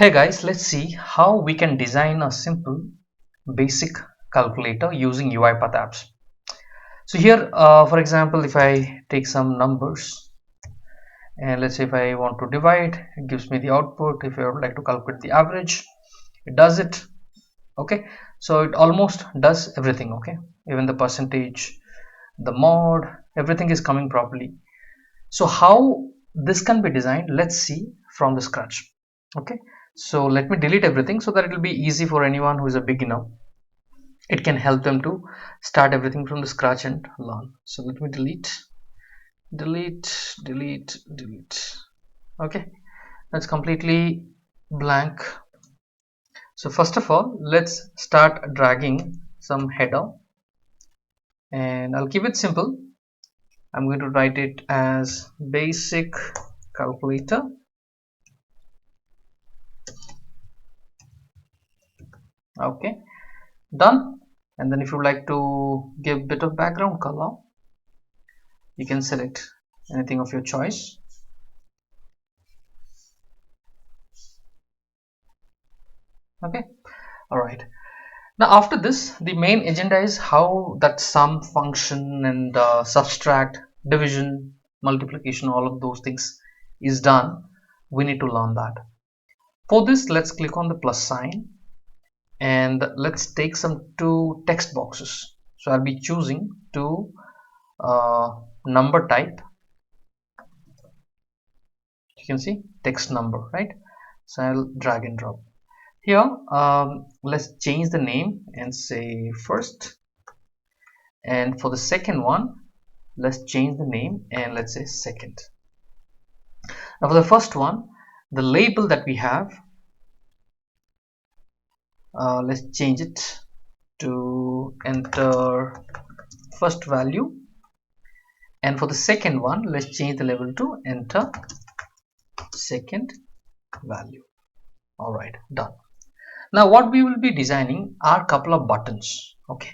Hey guys, let's see how we can design a simple basic calculator using UiPath Apps. So here, for example, if I take some numbers and let's say if I want to divide, it gives me the output. If I would like to calculate the average, it does it. Okay, so it almost does everything. Okay, even the percentage, the mod, everything is coming properly. So how this can be designed, let's see from the scratch. Okay, so let me delete everything so that it will be easy for anyone who is a beginner. It can help them to start everything from the scratch and learn. So let me delete. Okay, that's completely blank. So first of all, let's start dragging some header, and I'll keep it simple. I'm going to write it as basic calculator. Okay, done. And then if you like to give a bit of background color, you can select anything of your choice. Okay, all right. Now after this, the main agenda is how that sum function and subtract, division, multiplication, all of those things is done. We need to learn that. For this, let's click on the plus sign and let's take some two text boxes. So I'll be choosing two number type. You can see text number, right? So I'll drag and drop here. Let's change the name and say first, and for the second one let's change the name and let's say second. Now for the first one, the label that we have, let's change it to enter first value, and for the second one let's change the label to enter second value. All right, done. Now what we will be designing are a couple of buttons. Okay,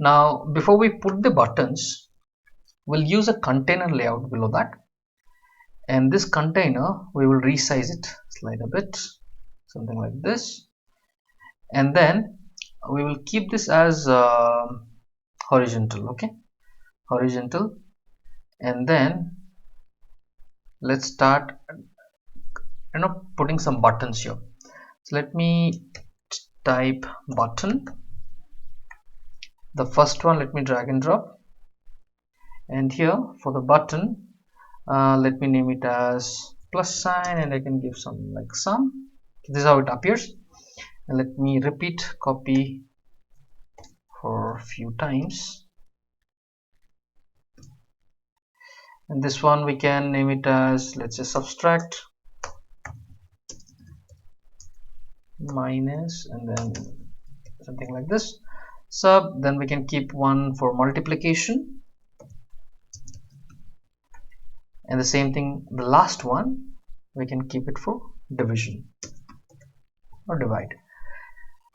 now before we put the buttons, we'll use a container layout below that, and this container we will resize it, slide a bit, something like this, and then we will keep this as horizontal. Okay, horizontal, and then let's start putting some buttons here. So let me type button. The first one, let me drag and drop, and here for the button, let me name it as plus sign, and I can give some like sum. This is how it appears, and let me repeat copy for a few times, and this one we can name it as, let's say, subtract minus, and then something like this, sub. Then we can keep one for multiplication, and the same thing, the last one we can keep it for division or divide.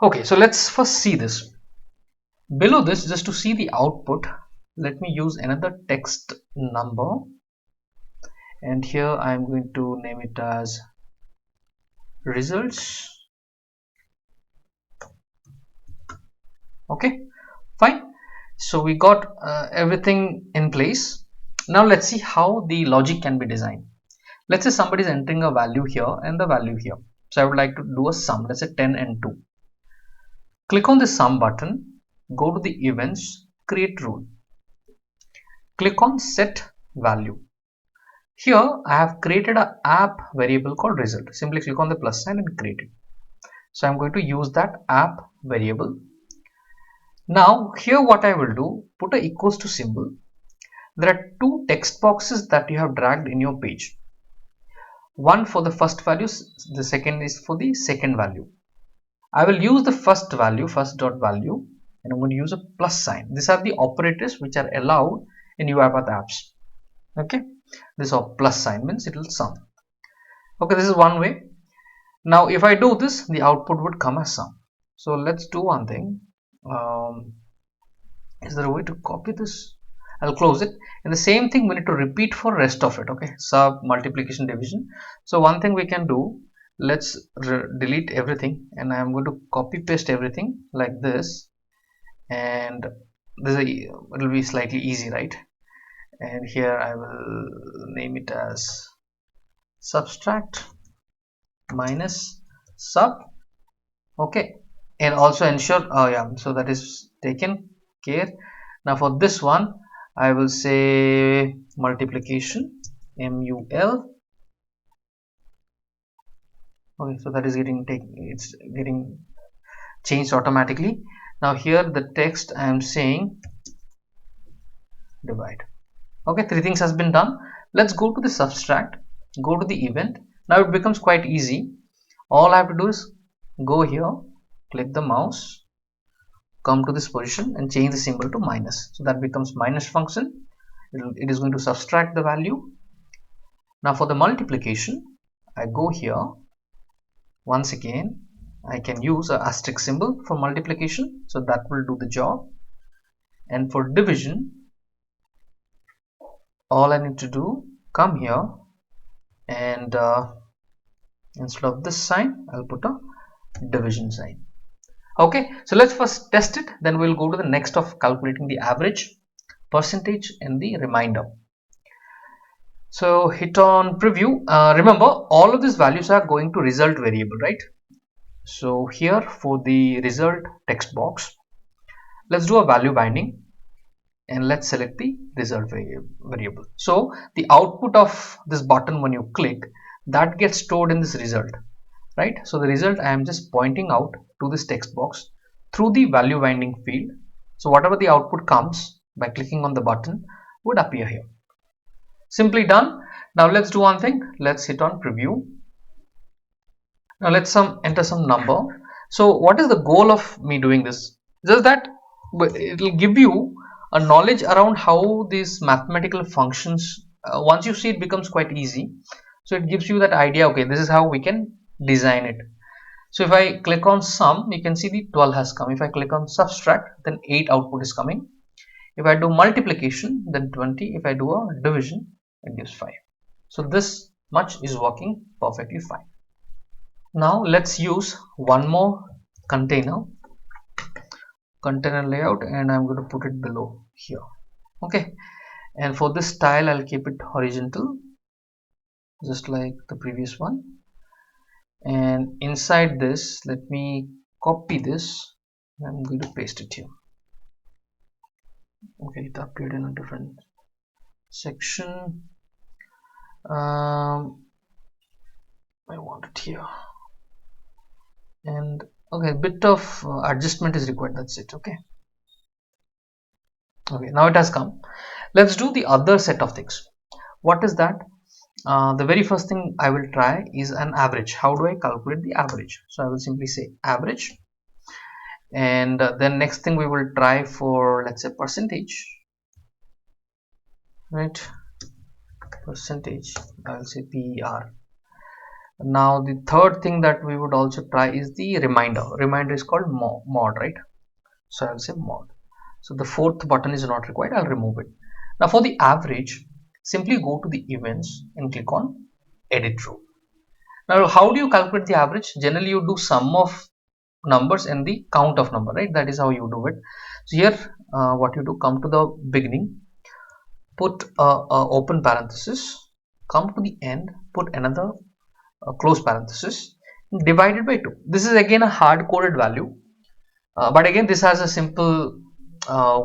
Okay, so let's first see this. Below this, just to see the output, let me use another text number, and here I'm going to name it as results. Okay, fine. So we got everything in place. Now let's see how the logic can be designed. Let's say somebody is entering a value here and the value here. So I would like to do a sum, let's say 10 and 2. Click on the sum button, go to the events, create rule. Click on set value. Here I have created an app variable called result. Simply click on the plus sign and create it. So I'm going to use that app variable. Now here what I will do, put a equals to symbol. There are two text boxes that you have dragged in your page. One for the first value, the second is for the second value. I will use the first value, first dot value, and I'm going to use a plus sign. These are the operators which are allowed in UiPath apps. Okay, this plus sign means it will sum. Okay, this is one way. Now if I do this, the output would come as sum. So let's do one thing. Is there a way to copy this? I'll close it, and the same thing we need to repeat for rest of it. Okay, sub, multiplication, division. So one thing we can do, let's delete everything, and I'm going to copy paste everything like this, and it will be slightly easy, right? And here I will name it as subtract minus sub. Okay, and also ensure, oh yeah, so that is taken care. Now for this one I will say multiplication, mul. Okay, so that is getting it's getting changed automatically. Now here the text I am saying divide. Okay, three things has been done. Let's go to the subtract, go to the event. Now it becomes quite easy. All I have to do is go here, click the mouse, come to this position and change the symbol to minus. So that becomes minus function. It is going to subtract the value. Now for the multiplication, I go here. Once again, I can use a asterisk symbol for multiplication. So that will do the job. And for division, all I need to do, come here and instead of this sign, I'll put a division sign. Okay, so let's first test it, then we'll go to the next of calculating the average, percentage and the remainder. So hit on preview. Remember, all of these values are going to result variable, right? So here for the result text box, let's do a value binding and let's select the result variable. So the output of this button when you click, that gets stored in this result, right? So the result I am just pointing out to this text box through the value binding field. So whatever the output comes by clicking on the button would appear here. Simply done. Now let's do one thing. Let's hit on preview. Now let's enter some number. So what is the goal of me doing this? Just that it will give you a knowledge around how these mathematical functions, once you see it becomes quite easy. So it gives you that idea, okay, this is how we can design it. So if I click on sum, you can see the 12 has come. If I click on subtract, then 8 output is coming. If I do multiplication, then 20. If I do a division, it gives 5. So this much is working perfectly fine. Now let's use one more container layout, and I'm going to put it below here. Okay, and for this style I'll keep it horizontal just like the previous one, and inside this let me copy this. I'm going to paste it here. Okay, it appeared in a different section. I want it here, and okay, a bit of adjustment is required, that's it. Okay, now it has come. Let's do the other set of things. What is that? The very first thing I will try is an average. How do I calculate the average? So I will simply say average, and then next thing we will try for, let's say, percentage, right? Percentage, I will say PER. Now the third thing that we would also try is the remainder is called mod, right? So I'll say mod. So the fourth button is not required, I'll remove it. Now for the average, simply go to the events and click on edit row. Now how do you calculate the average? Generally you do sum of numbers and the count of number, right? That is how you do it. So here what you do, come to the beginning, put a open parenthesis, come to the end, put another close parenthesis, divided by 2. This is again a hard coded value, but again this has a simple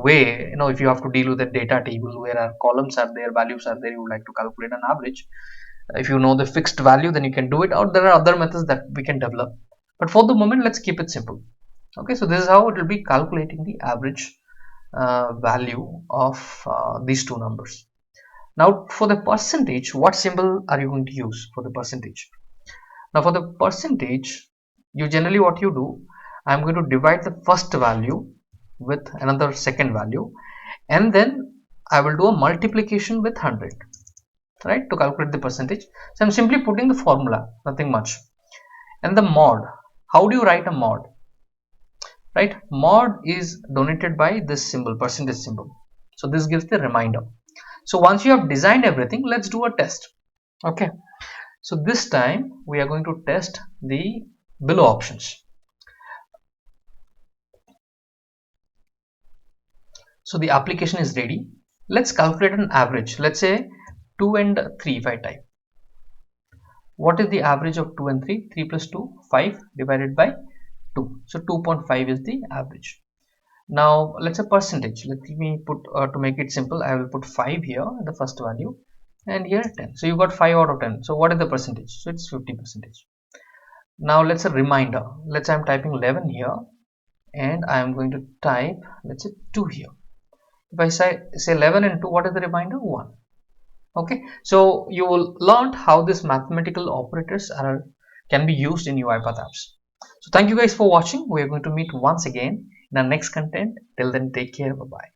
way, if you have to deal with a data table where our columns are there, values are there, you would like to calculate an average. If you know the fixed value, then you can do it, or there are other methods that we can develop, but for the moment let's keep it simple. Okay, so this is how it will be calculating the average value of these two numbers. Now for the percentage, what symbol are you going to use for the percentage? Now for the percentage, you generally what you do, I'm going to divide the first value with another second value, and then I will do a multiplication with 100, right, to calculate the percentage. So I'm simply putting the formula, nothing much. And the mod, how do you write a mod? Right, mod is donated by this symbol, percentage symbol. So this gives the remainder. So once you have designed everything, let's do a test. Okay, So this time we are going to test the below options. So the application is ready. Let's calculate an average. Let's say 2 and 3 if I type. What is the average of 2 and 3? 3 plus 2, 5 divided by 2. So 2.5 is the average. Now let's say percentage. Let me put, to make it simple, I will put 5 here, the first value, and here 10. So you got 5 out of 10. So what is the percentage? So it's 50%. Now let's say reminder. Let's say I'm typing 11 here, and I'm going to type, let's say 2 here. If I say 11 and 2, what is the reminder? 1. Okay, so you will learn how this mathematical operators can be used in UiPath apps. So thank you guys for watching. We are going to meet once again in our next content. Till then, take care. Bye bye.